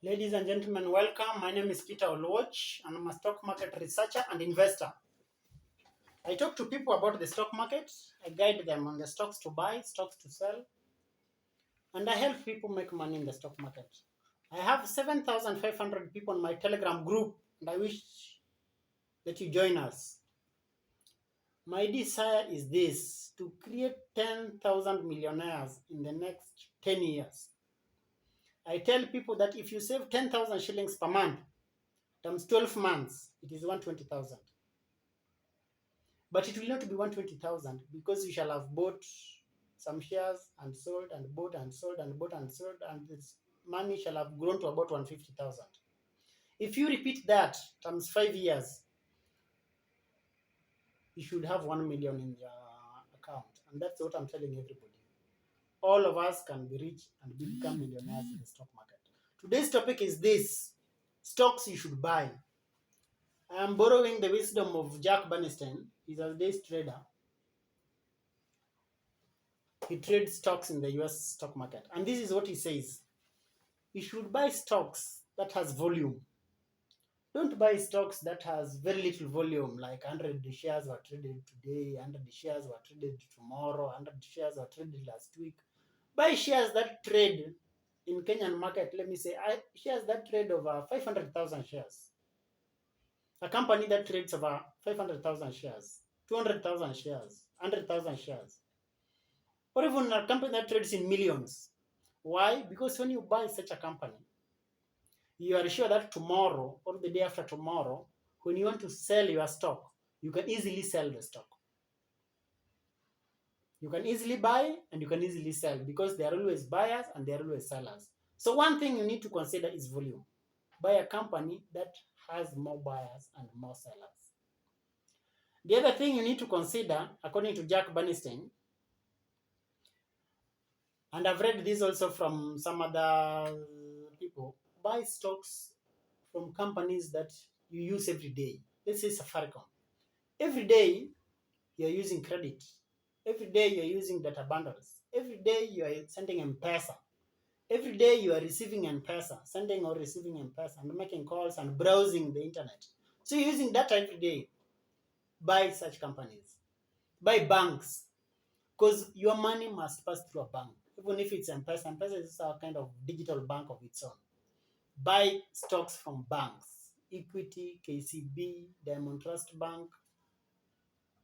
Ladies and gentlemen, welcome. My name is Peter Oluoch, and I'm a stock market researcher and investor. I talk to people about the stock market, I guide them on the stocks to buy, stocks to sell, and I help people make money in the stock market. I have 7,500 people in my Telegram group, and I wish that you join us. My desire is this, to create 10,000 millionaires in the next 10 years. I tell people that if you save 10,000 shillings per month, times 12 months, it is 120,000. But it will not be 120,000 because you shall have bought some shares and sold and bought and sold and bought and sold, and this money shall have grown to about 150,000. If you repeat that times 5 years, you should have 1 million in your account. And that's what I'm telling everybody. All of us can be rich and become millionaires in the stock market. Today's topic is this: stocks you should buy. I am borrowing the wisdom of Jack Bernstein. He's a day trader. He trades stocks in the US stock market. And this is what he says: you should buy stocks that has volume. Don't buy stocks that has very little volume, like 100 shares were traded today, 100 shares were traded tomorrow, 100 shares were traded last week. Buy shares that trade in Kenyan market. Let me say, shares that trade over 500,000 shares. A company that trades over 500,000 shares, 200,000 shares, 100,000 shares, or even a company that trades in millions. Why? Because when you buy such a company, you are sure that tomorrow or the day after tomorrow, when you want to sell your stock, you can easily sell the stock. You can easily buy and you can easily sell because there are always buyers and there are always sellers. So one thing you need to consider is volume. Buy a company that has more buyers and more sellers. The other thing you need to consider, according to Jack Bernstein, and I've read this also from some other people, buy stocks from companies that you use every day. Let's say Safaricom. Every day you're using credit. Every day you're using data bundles. Every day you are sending M-Pesa. Every day you are receiving M-Pesa, sending or receiving M-Pesa, and making calls and browsing the internet. So you're using data every day. Buy such companies. Buy banks. Because your money must pass through a bank. Even if it's M-Pesa, M-Pesa is a kind of digital bank of its own. Buy stocks from banks. Equity, KCB, Diamond Trust Bank,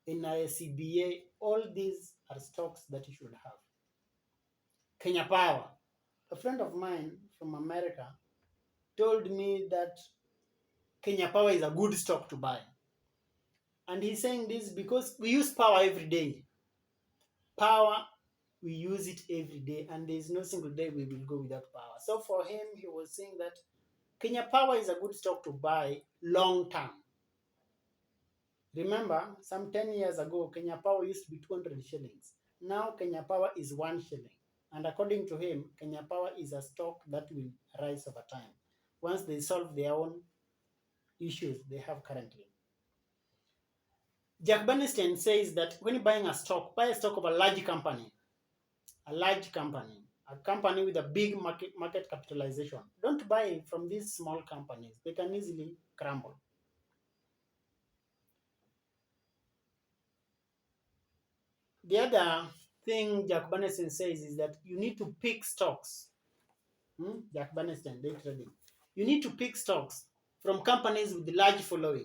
NISCBA, all these are stocks that you should have. Kenya Power. A friend of mine from America told me that Kenya Power is a good stock to buy. And he's saying this because we use power every day. Power, we use it every day, and there's no single day we will go without power. So for him, he was saying that Kenya Power is a good stock to buy long term. Remember, some 10 years ago, Kenya Power used to be 200 shillings. Now Kenya Power is 1 shilling. And according to him, Kenya Power is a stock that will rise over time once they solve their own issues they have currently. Jack Bernstein says that when you're buying a stock, buy a stock of a large company. A company with a big market capitalization. Don't buy from these small companies. They can easily crumble. The other thing Jack Bernstein says is that you need to pick stocks. Jack Bernstein, day trading. You need to pick stocks from companies with large following.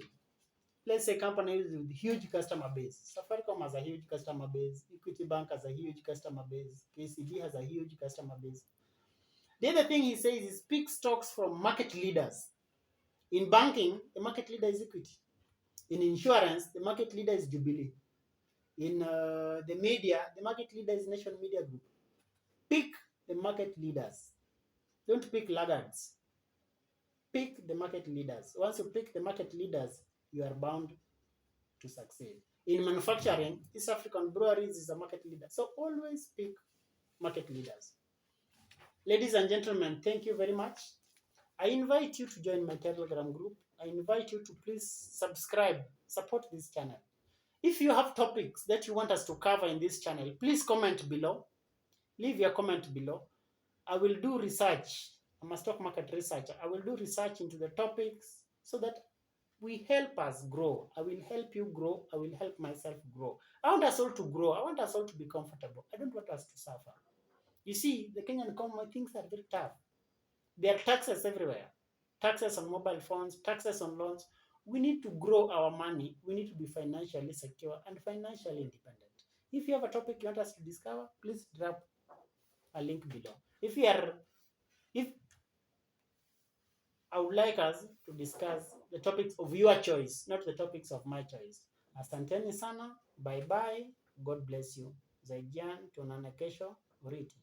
Let's say companies with huge customer base. Safaricom has a huge customer base. Equity Bank has a huge customer base. KCB has a huge customer base. The other thing he says is pick stocks from market leaders. In banking, the market leader is Equity. In insurance, the market leader is Jubilee. In the media, the market leader is Nation Media Group. Pick the market leaders. Don't pick laggards. Pick the market leaders. Once you pick the market leaders, you are bound to succeed. In manufacturing, East African Breweries is a market leader. So always pick market leaders. Ladies and gentlemen, thank you very much. I invite you to join my Telegram group. I invite you to please subscribe, support this channel. If you have topics that you want us to cover in this channel, please comment below. Leave your comment below. I will do research I'm a stock market researcher. I will do research into the topics so that we help us grow. I will help you grow. I will help myself grow. I want us all to grow. I want us all to be comfortable. I don't want us to suffer. You see, the Kenyan economy, things are very tough. There are taxes everywhere. Taxes on mobile phones, taxes on loans. We need to grow our money. We need to be financially secure and financially independent. If you have a topic you want us to discover, please drop a link below. If I would like us to discuss the topics of your choice, not the topics of my choice. Asanteni sana, bye bye, God bless you. Zaijian, tuonane kesho, Uriti.